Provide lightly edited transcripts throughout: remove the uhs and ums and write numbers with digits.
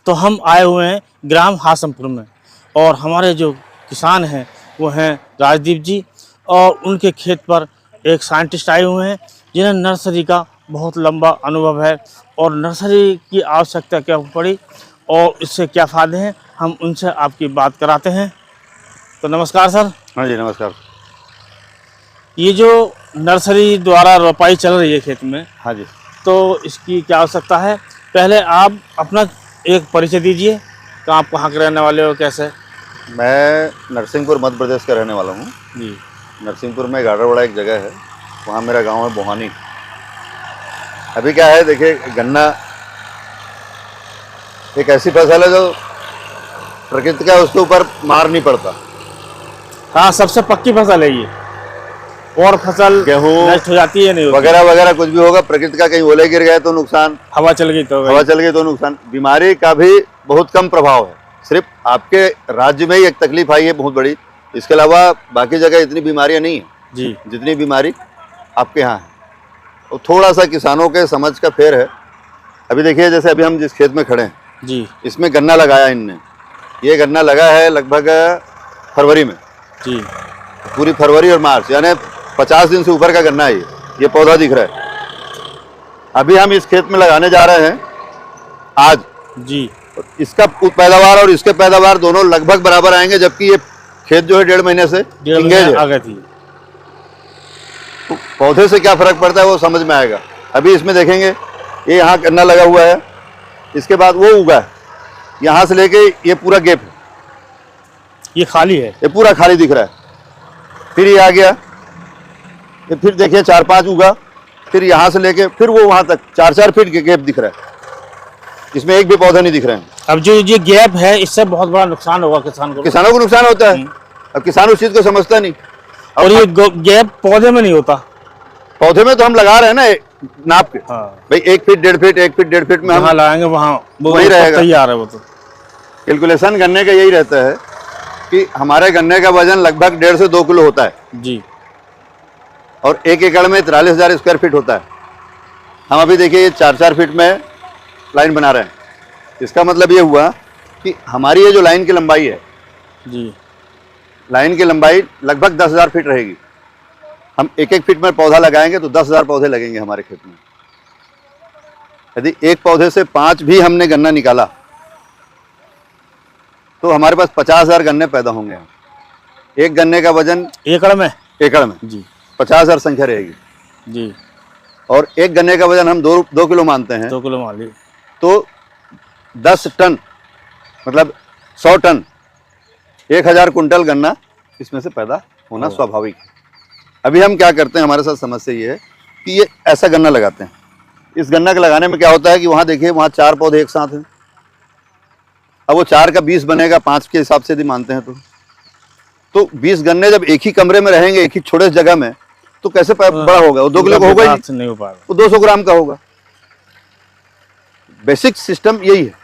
तो हम आए हुए हैं ग्राम हासमपुर में और हमारे जो किसान हैं वो हैं राजदीप जी और उनके खेत पर एक साइंटिस्ट आए हुए हैं जिन्हें नर्सरी का बहुत लंबा अनुभव है और नर्सरी की आवश्यकता क्या पड़ी और इससे क्या फ़ायदे हैं, हम उनसे आपकी बात कराते हैं। तो नमस्कार सर। हाँ जी नमस्कार। ये जो नर्सरी द्वारा रोपाई चल रही है खेत में, हाँ जी, तो इसकी क्या आवश्यकता है? पहले आप अपना एक परिचय दीजिए कि आप कहाँ के रहने वाले हो, कैसे? मैं नरसिंहपुर मध्य प्रदेश का रहने वाला हूँ जी। नरसिंहपुर में गाड़रवाड़ा एक जगह है, वहाँ मेरा गांव है बोहानी। अभी क्या है देखिए, गन्ना एक ऐसी फसल है जो प्रकृति का उसके ऊपर मार नहीं पड़ता। हाँ, सबसे पक्की फसल है ये। और फसल गेहूँ नष्ट हो जाती है नहीं वगैरह वगैरह कुछ भी होगा, प्रकृति का कहीं ओले गिर गए तो नुकसान, हवा चल गई तो हवा चल गई तो नुकसान। बीमारी का भी बहुत कम प्रभाव है, सिर्फ आपके राज्य में ही एक तकलीफ आई है बहुत बड़ी, इसके अलावा बाकी जगह इतनी बीमारियां नहीं है जी। जितनी बीमारी आपके यहाँ है। तो थोड़ा सा किसानों के समझ का फेर है। अभी देखिए, जैसे अभी हम जिस खेत में खड़े हैं जी इसमें गन्ना लगाया इनने, ये गन्ना लगा है लगभग फरवरी में। जी। पूरी फरवरी और मार्च यानी 50 दिन से ऊपर का गन्ना है ये पौधा दिख रहा है। अभी हम इस खेत में लगाने जा रहे हैं आज जी। इसका पैदावार और इसके पैदावार दोनों लगभग बराबर आएंगे, जबकि ये खेत जो है 1.5 महीने से इंगेज आ है। गई थी। तो पौधे से क्या फर्क पड़ता है वो समझ में आएगा। अभी इसमें देखेंगे, ये यहाँ गन्ना लगा हुआ है, इसके बाद वो उगा है, यहाँ से लेके ये पूरा गैप है, ये खाली है, ये पूरा खाली दिख रहा है। फिर ये आ गया, ये फिर देखिए 4-5 उगा, फिर यहाँ से लेके फिर वो वहाँ तक 4-4 फीट के गैप दिख रहा है, इसमें एक भी पौधा नहीं दिख रहे हैं। अब जो ये गैप है इससे बहुत बड़ा नुकसान होगा किसानों को नुकसान होता है। अब किसान उस चीज को समझता नहीं। और ये गैप पौधे में नहीं होता। पौधे में तो हम लगा रहे हैं ना नाप के, हाँ। भाई 1 फीट 1.5 फीट 1 फीट 1.5 फीट में हम लगाएंगे वहाँ वही रहेगा, तैयार है। वो तो कैलकुलेशन गन्ने का यही रहता है कि हमारे गन्ने का वजन लगभग 1.5 से 2 किलो होता है जी। और 1 एकड़ में 43,000 स्क्वायर फीट होता है। हम अभी देखिए ये 4-4 फीट में लाइन बना रहे हैं। इसका मतलब ये हुआ कि हमारी ये जो लाइन की लंबाई है जी, लाइन की लंबाई लगभग 10,000 फीट रहेगी। हम 1-1 फीट में पौधा लगाएंगे तो 10,000 पौधे लगेंगे हमारे खेत में। यदि एक पौधे से 5 भी हमने गन्ना निकाला तो हमारे पास 50,000 गन्ने पैदा होंगे। एक गन्ने का वजन एकड़ में जी 50,000 संख्या रहेगी जी। और एक गन्ने का वजन हम 2 किलो मानते हैं, 2 किलो मान ली तो 10 टन मतलब 100 टन 1,000 कुंटल गन्ना इसमें से पैदा होना स्वाभाविक है। अभी हम क्या करते हैं, हमारे साथ समस्या ये है कि ये ऐसा गन्ना लगाते हैं। इस गन्ना के लगाने में क्या होता है कि वहाँ देखिए वहाँ 4 पौधे एक साथ हैं। अब वो 4 का 20 बनेगा 5 के हिसाब से यदि मानते हैं तो 20 गन्ने जब एक ही कमरे में रहेंगे एक ही छोटे जगह में तो कैसे बड़ा होगा? वो 2 किलो का होगा ही नहीं हो पाएगा, वो 200 ग्राम का होगा। बेसिक सिस्टम यही है।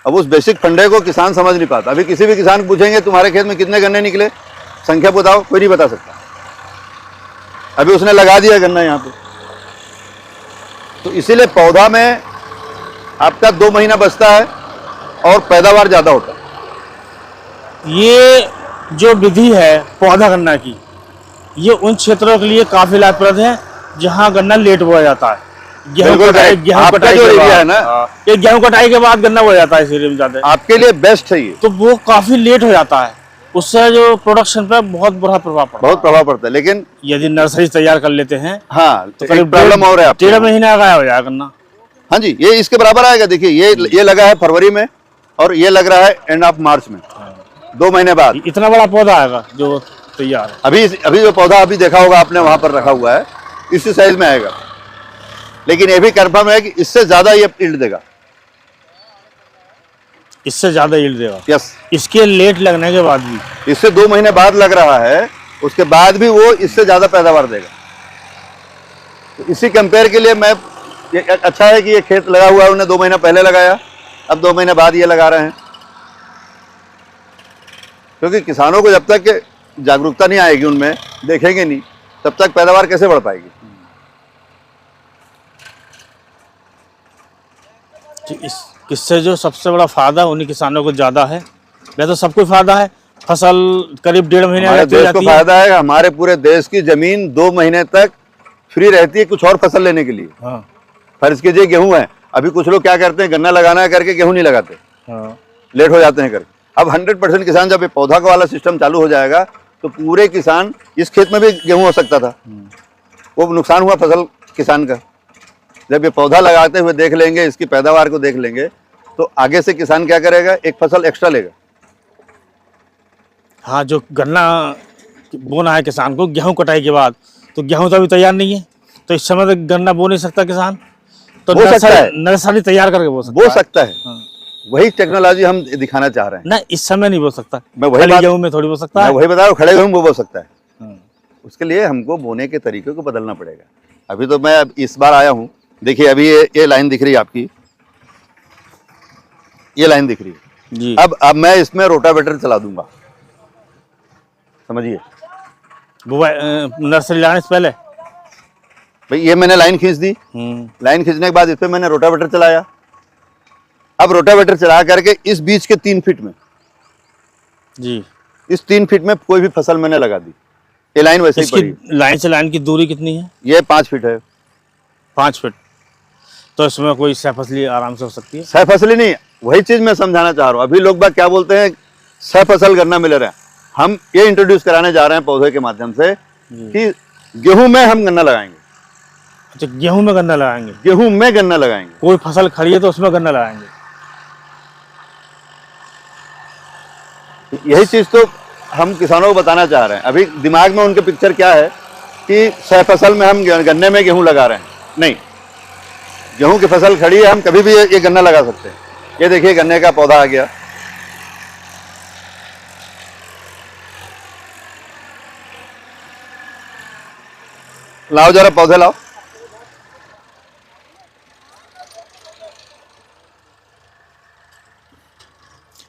अब उस बेसिक फंडे को किसान समझ नहीं पाता। अभी किसी भी किसान को पूछेंगे तुम्हारे खेत में कितने गन्ने निकले, संख्या बताओ, कोई नहीं बता सकता। अभी उसने लगा दिया गन्ना यहाँ पे, तो इसीलिए पौधा में आपका 2 महीना बचता है और पैदावार ज्यादा होता है। ये जो विधि है पौधा गन्ना की, ये उन क्षेत्रों के लिए काफी लाभप्रद है जहाँ गन्ना लेट बोया जाता है। गेहूं कटाई जो एरिया है ना, ये गेहूं कटाई के बाद गन्ना बोया जाता है, इस एरिया में ज्यादा आपके लिए बेस्ट है ये। तो वो काफी लेट हो जाता है, उससे जो प्रोडक्शन पर बहुत बुरा प्रभाव पड़ता है। लेकिन यदि नर्सरी तैयार कर लेते हैं हाँ तो एक प्रॉब्लम और है, 1.5 महीना का हो जाएगा गन्ना। हाँ जी, ये इसके बराबर आएगा। देखिए ये लगा है फरवरी में और ये लग रहा है एंड ऑफ मार्च में, 2 महीने बाद इतना बड़ा पौधा आएगा जो तैयार है। अभी जो पौधा अभी देखा होगा आपने वहां पर रखा हुआ है, इसी साइज में आएगा। लेकिन ये भी कंफर्म है कि इससे ज्यादा ये यील्ड देगा, इससे ज्यादा यील्ड देगा। यस, इसके लेट लगने के बाद भी, इससे 2 महीने बाद लग रहा है, उसके बाद भी वो इससे ज्यादा पैदावार देगा। तो इसी कंपेयर के लिए मैं ये अच्छा है कि ये खेत लगा हुआ है, उन्हें 2 महीना पहले लगाया, अब 2 महीने बाद ये लगा रहे हैं। क्योंकि किसानों को जब तक जागरूकता नहीं आएगी, उनमें देखेंगे नहीं, तब तक पैदावार कैसे बढ़ पाएगी। इससे जो सबसे बड़ा फायदा उन्हीं किसानों को ज़्यादा है। वैसे तो सबको फायदा है, फसल करीब 1.5 महीने हमारे रहती देश को जाती है। फायदा है, हमारे पूरे देश की जमीन 2 महीने तक फ्री रहती है कुछ और फसल लेने के लिए। हाँ फर्ज कीजिए गेहूं है, अभी कुछ लोग क्या करते हैं, गन्ना लगाना है करके गेहूं नहीं लगाते, हाँ लेट हो जाते हैं करके। अब 100% किसान जब ये पौधा का वाला सिस्टम चालू हो जाएगा तो पूरे किसान, इस खेत में भी गेहूं हो सकता था, वो नुकसान हुआ फसल किसान का। जब ये पौधा लगाते हुए देख लेंगे, इसकी पैदावार को देख लेंगे, तो आगे से किसान क्या करेगा, एक फसल एक्स्ट्रा लेगा। हाँ, जो गन्ना बोना है किसान को गेहूं कटाई के बाद, तो गेहूं तो अभी तैयार नहीं है, तो इस समय तक गन्ना बो नहीं सकता किसान, तो बो सकता है। नर्सरी तैयार करके बो सकता बो है। सकता है, हाँ। वही टेक्नोलॉजी हम दिखाना चाह रहे हैं। ना इस समय नहीं बो सकता, मैं वही खाली बात- गेहूं में थोड़ी बो सकता मैं है। वही बता रहा हूँ, खड़े गेहूं वो बो सकता है। हाँ। उसके लिए हमको बोने के तरीके को बदलना पड़ेगा। अभी तो मैं इस बार आया हूँ, देखिए अभी ये लाइन दिख रही है आपकी, ये लाइन दिख रही है जी। अब मैं इसमें रोटावेटर चला दूंगा, समझिए नर्सरी लगाने से पहले भाई, ये मैंने लाइन खींच दी, लाइन खींचने के बाद इस पे मैंने रोटावेटर चलाया। अब रोटावेटर चला करके इस बीच के 3 फीट में, जी, इस 3 फीट में कोई भी फसल मैंने लगा दी, ये लाइन वैसे ही इसकी पड़ी। लाइन से लाइन की दूरी कितनी है? ये 5 फीट है। 5 फीट, तो इसमें कोई सह फसली आराम से हो सकती है। सह फसली नहीं, वही चीज मैं समझाना चाह रहा हूँ। अभी लोग बाग क्या बोलते हैं, सह फसल गन्ना मिल रहा है। हम ये इंट्रोड्यूस कराने जा रहे हैं पौधे के माध्यम से कि गेहूं में हम गन्ना लगाएंगे, अच्छा, गेहूं में गन्ना लगाएंगे, गेहूं में गन्ना लगाएंगे। कोई फसल खड़ी है तो उसमें गन्ना लगाएंगे। यही चीज तो हम किसानों को बताना चाह रहे हैं। अभी दिमाग में उनके पिक्चर क्या है कि सह फसल में हम गन्ने में गेहूं लगा रहे हैं, नहीं, गेहूं की फसल खड़ी है, हम कभी भी ये गन्ना लगा सकते हैं। ये देखिए गन्ने का पौधा आ गया, लाओ जरा पौधे लाओ।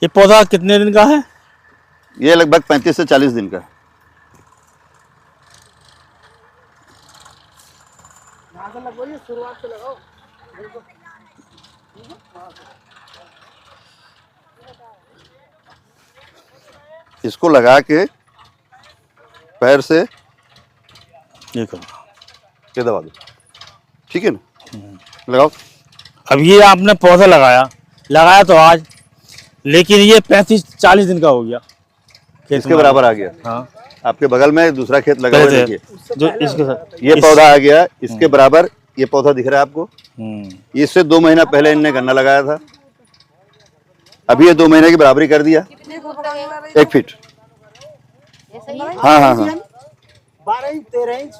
ये पौधा कितने दिन का है? ये लगभग 35 से 40 दिन का है। इसको लगा के पैर से ये करो। ये दबा दो, ठीक है ना, लगाओ। अब ये आपने पौधा लगाया तो आज, लेकिन ये 35-40 दिन का हो गया, खेत इसके बराबर आ गया। हाँ, आपके बगल में दूसरा खेत लगा हुआ है, देखिए जो इसके साथ ये पौधा आ गया, इसके बराबर ये पौधा दिख रहा है आपको। हम्म। इससे 2 महीना पहले इनने गन्ना लगाया था, अभी ये 2 महीने की बराबरी कर दिया, 1 फीट। हाँ हाँ हाँ, 12 इंच 13 इंच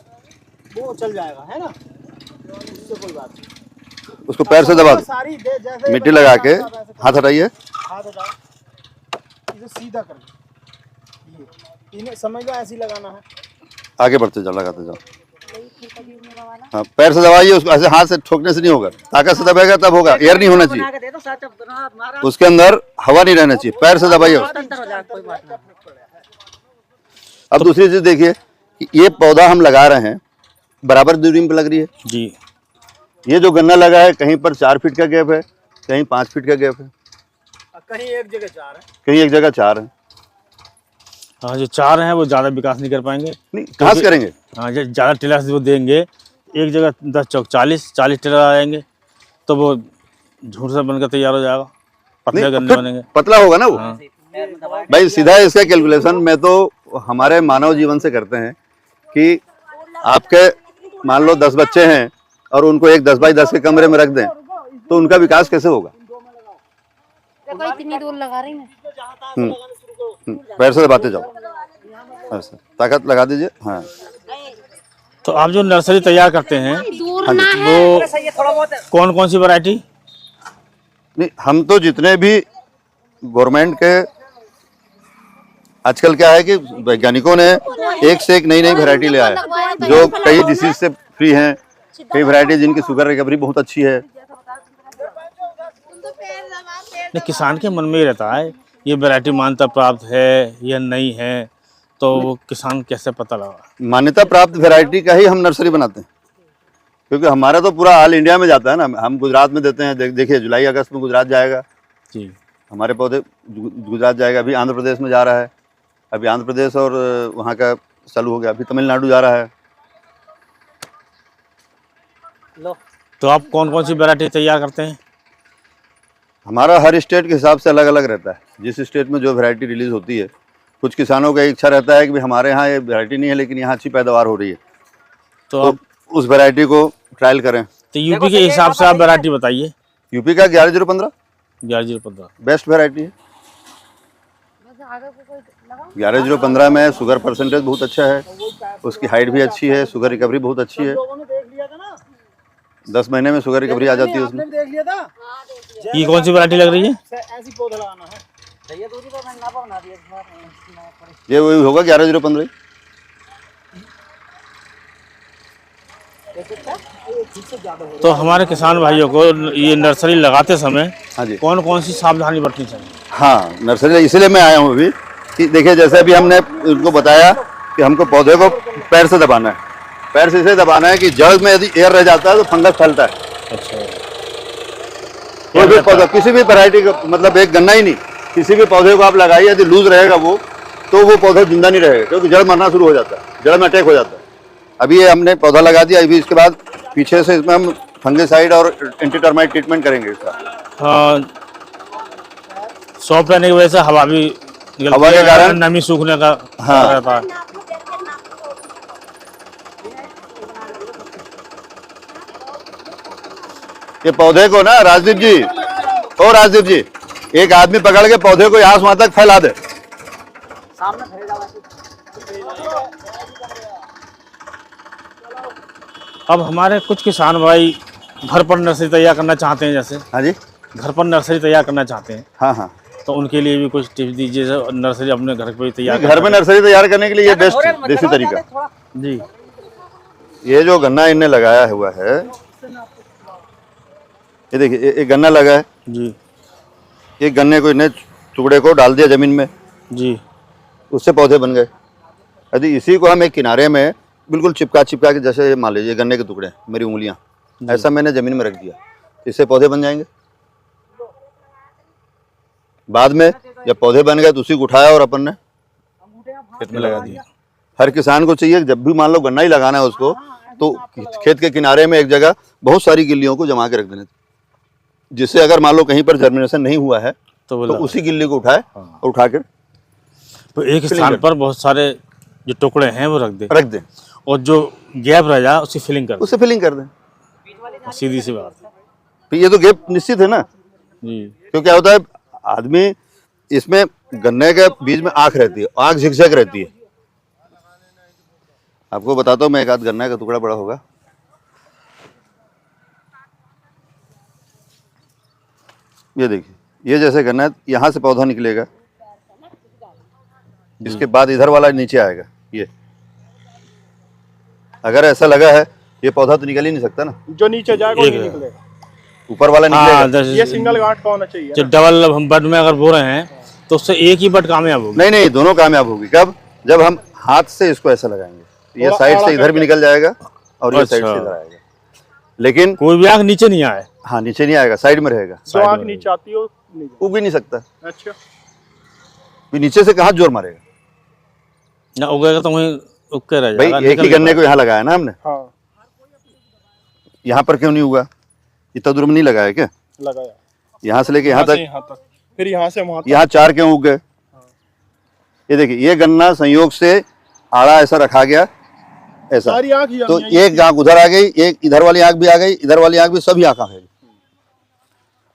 वो चल जाएगा, है ना, उससे कोई बात नहीं। उसको पैर से दबा दो, सारी दे जैसे मिट्टी लगा के, हाथ हटाइए, हाथ हटाओ, इसे सीधा कर लो, ये इन्हें समझ लो ऐसे ही लगाना है। आगे बढ़ते जाओ, लगाते जाओ। हाँ, पैर से दबाइए उसको, ऐसे हाथ से ठोकने से नहीं होगा, ताकत से दबाएगा तब होगा, एयर नहीं होना चाहिए उसके अंदर, हवा नहीं रहना चाहिए, पैर से दबाइए उसको। अब दूसरी चीज देखिए कि ये पौधा हम लगा रहे हैं, बराबर दूरी में लग रही है जी। ये जो गन्ना लगा है, कहीं पर 4 फीट का गैप है, कहीं 5 फीट का गैप है, कहीं एक जगह 4 है, कहीं एक जगह 4 है। हाँ, जो 4 हैं वो ज़्यादा विकास नहीं कर पाएंगे। नहीं, कहाँ से करेंगे? हाँ, जो ज़्यादा टिलर्स वो देंगे, एक जगह 10 चौक 40 टिलर आ जाएंगे, तो वो झूठ से बनकर तैयार हो जाएगा, पतले नहीं, गन्ने फिर बनेंगे। पतला होगा ना वो। हाँ। भाई सीधा इसका कैलकुलेशन मैं तो हमारे मानव जीवन से करते हैं कि आपके मान लो 10 बच्चे हैं और उनको एक 10 बाई 10 के कमरे में रख दें तो उनका विकास कैसे होगा? इतनी दूर लगा रही मैं। पैर से दबाते जाओ, ऐसे ताकत लगा दीजिए। हाँ, तो आप जो नर्सरी तैयार करते हैं दूर ना है। वो कौन कौन सी वैरायटी? नहीं, हम तो जितने भी गवर्नमेंट के, आजकल क्या है कि वैज्ञानिकों ने एक से एक नई नई वैरायटी ले आया, जो कई डिसीज से फ्री हैं, कई वैरायटी जिनकी शुगर रिकवरी बहुत अच्छी है। नहीं, किसान के मन में ही रहता है ये वैरायटी मान्यता प्राप्त है या नहीं है, तो वो किसान कैसे पता लगा? मान्यता प्राप्त वैरायटी का ही हम नर्सरी बनाते हैं। क्योंकि हमारा तो पूरा ऑल इंडिया में जाता है ना, हम गुजरात में देते हैं। देखिए जुलाई अगस्त में गुजरात जाएगा जी। हमारे पौधे, गुजरात जाएगा। अभी आंध्र प्रदेश में जा रहा है, अभी आंध्र प्रदेश और वहाँ का चालू हो गया, अभी तमिलनाडु जा रहा है। लो तो आप कौन कौन सी वैरायटी तैयार करते हैं? हमारा हर स्टेट के हिसाब से अलग अलग रहता है। जिस स्टेट में जो वैरायटी रिलीज होती है, कुछ किसानों का इच्छा रहता है कि भाई हमारे यहाँ ये वैरायटी नहीं है लेकिन यहाँ अच्छी पैदावार हो रही है, तो तो आप उस वैरायटी को ट्रायल करें। तो यूपी के हिसाब से आप वैरायटी बताइए। यूपी का 11-0-15 11-0-15 बेस्ट वैरायटी है। बस आगे को कोई लगाओ। 11-0-15 में शुगर परसेंटेज बहुत अच्छा है, उसकी हाइट भी अच्छी है, शुगर रिकवरी बहुत अच्छी है। लोगों ने देख लिया था ना, 10 महीने में शुगर रिकवरी आ जाती है उसमें। आपने देख लिया था। ये कौन सी वैरायटी लग रही है? ऐसी पौधा लगाना है भैया, दूरी पर मैंने नापा बना दिया। ये वही होगा 11-0-15। तो हमारे किसान भाइयों को ये नर्सरी लगाते समय हाँ जी, कौन कौन सी सावधानी बरतनी चाहिए? हाँ नर्सरी इसीलिए मैं आया हूँ अभी कि देखिए, जैसे अभी हमने उनको बताया कि हमको पौधे को पैर से दबाना है। पैर से इसे दबाना है कि जड़ में यदि एयर रह जाता है तो फंगस फैलता है। अच्छा, कोई भी पौधा, किसी भी वैरायटी का, मतलब एक गन्ना ही नहीं, किसी भी पौधे को आप लगाइए, यदि लूज रहेगा तो वो पौधा जिंदा नहीं रहेगा, क्योंकि जड़ मरना शुरू हो जाता है, जड़ में अटैक हो जाता है। अभी ये हमने पौधा लगा दिया, अभी इसके बाद पीछे से इसमें हम फंगिसाइड और एंटी टर्माइट ट्रीटमेंट करेंगे इसका। हाँ, सॉफ्ट रहने की वजह से हवा भी निकलती हवा के है, कारण नमी सूखने का हाँ। डर रहता है। ये पौधे को ना राजदीप जी, ओ राजदीप जी, एक आदमी पकड़ के पौधे को यहाँ से वहां तक फैला दे। सामने खड़े जाओ। अब हमारे कुछ किसान भाई घर पर नर्सरी तैयार करना चाहते हैं, जैसे हाँ जी, घर पर नर्सरी तैयार करना चाहते हैं, हाँ हाँ। तो उनके लिए भी कुछ टिप्स दीजिए, नर्सरी अपने घर पे तैयार घर में नर्सरी तैयार करने के लिए ये बेस्ट है, देसी तरीका। जी। ये जो गन्ना इनने लगाया हुआ है, ये देखिए, ये गन्ना लगा है जी एक गन्ने को इन्हें टुकड़े को डाल दिया जमीन में, जी। उससे पौधे बन गए। यदि इसी को हम एक किनारे में बिल्कुल चिपका के, जैसे मान लीजिए गन्ने के टुकड़े मेरी उंगलियां, ऐसा मैंने जमीन में रख दिया, इससे पौधे बन जाएंगे। बाद में जब पौधे बन गए तो उसी को उठाया और अपन ने खेत में लगा दिया। हर किसान को चाहिए जब भी मान लो गन्ना ही लगाना है उसको, तो खेत के किनारे में एक जगह बहुत सारी गिल्लियों को जमा के रख देने, जिससे अगर मान लो कहीं पर जर्मिनेशन नहीं हुआ है तो उसी गिल्ली को उठाए और उठा कर तो एक स्थान पर बहुत सारे जो टुकड़े हैं वो रख दें, और जो गैप रह जाए उसकी फिलिंग कर उससे फिलिंग कर दें। दें। सीधी सी बात। फिर ये तो गैप निश्चित है ना, जी। क्योंकि क्या होता है, आदमी इसमें गन्ने के बीच में आंख रहती है, आंख झिकझक रहती है। आपको बताता हूँ मैं, एक आध गन्ने का टुकड़ा बड़ा होगा, ये देखिए, ये जैसे गन्ना है, यहाँ से पौधा निकलेगा, इसके बाद इधर वाला नीचे आएगा। ये अगर ऐसा लगा है, ये पौधा तो निकल ही नहीं सकता ना, जो नीचे जाएगा वो नहीं निकलेगा, ऊपर वाला निकलेगा। ये सिंगल गांठ का होना चाहिए। जो डबल हम बड में अगर बो रहे हैं तो उससे एक ही बड कामयाब होगी। नहीं, दोनों कामयाब होगी। कब? जब हम हाथ से इसको ऐसा लगाएंगे, ये साइड से इधर भी निकल जाएगा और ये साइड से इधर आएगा, लेकिन कोई भी आंख नीचे नहीं आए। हाँ, नीचे नहीं आएगा, साइड में रहेगा। जो आंख नीचे आती है वो नहीं जाएगा। उग भी नहीं सकता, अच्छा, भी नीचे से कहाँ जोर मारेगा ना, उगेगा तो वहीं उग के रह भाई। जाएगा। एक ही गन्ने को यहाँ लगाया ना हमने, हाँ यहाँ पर क्यों नहीं हुआ? इतना दूर में नहीं लगाया क्या? लगाया, यहाँ से लेके यहाँ तक, फिर यहाँ से वहां तक। यहाँ 4 क्यों उग गए? ये देखिए, ये गन्ना संयोग से आड़ा ऐसा रखा गया, ऐसा, सारी आंख ही तो एक आंख उधर आ गई, एक इधर वाली आंख भी आ गई, इधर वाली आंख भी, सभी आंख आ गई।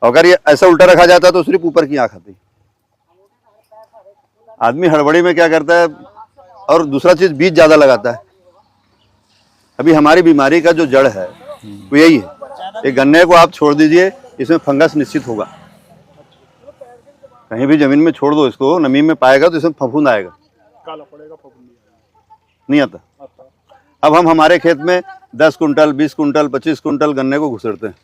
अगर ये ऐसा उल्टा रखा जाता तो सिर्फ ऊपर की आंख आती। आदमी हड़बड़ी में क्या करता है, और दूसरा चीज बीज ज्यादा लगाता है। अभी हमारी बीमारी का जो जड़ है वो यही है। ये गन्ने को आप छोड़ दीजिए, इसमें फंगस निश्चित होगा। कहीं भी जमीन में छोड़ दो इसको, नमी में पाएगा तो इसमें फफूंद आएगा, काला पड़ेगा, फफूंद नहीं आता। अब हम हमारे खेत में 10 कुंटल, 20 कुंटल, 25 कुंटल गन्ने को घुसेड़ते हैं,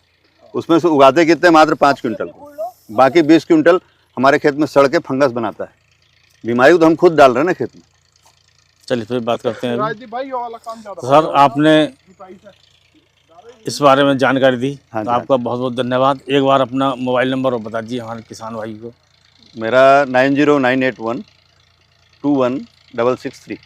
उसमें से उगाते कितने? मात्र 5 क्विंटल को। बाकी 20 क्विंटल हमारे खेत में सड़ के फंगस बनाता है। बीमारी तो हम खुद डाल रहे हैं ना खेत में। चलिए फिर बात करते हैं अभी। राजदीप भाई, ये वाला काम ज्यादा सर, आपने इस बारे में जानकारी दी। हाँ तो जी, आपका बहुत बहुत धन्यवाद। एक बार अपना मोबाइल नंबर और बता दीजिए हमारे किसान भाई को। मेरा 9098121663।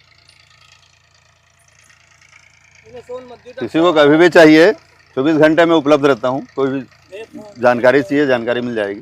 किसी को कभी भी चाहिए 24 घंटे में उपलब्ध रहता हूँ। कोई भी जानकारी चाहिए, जानकारी मिल जाएगी।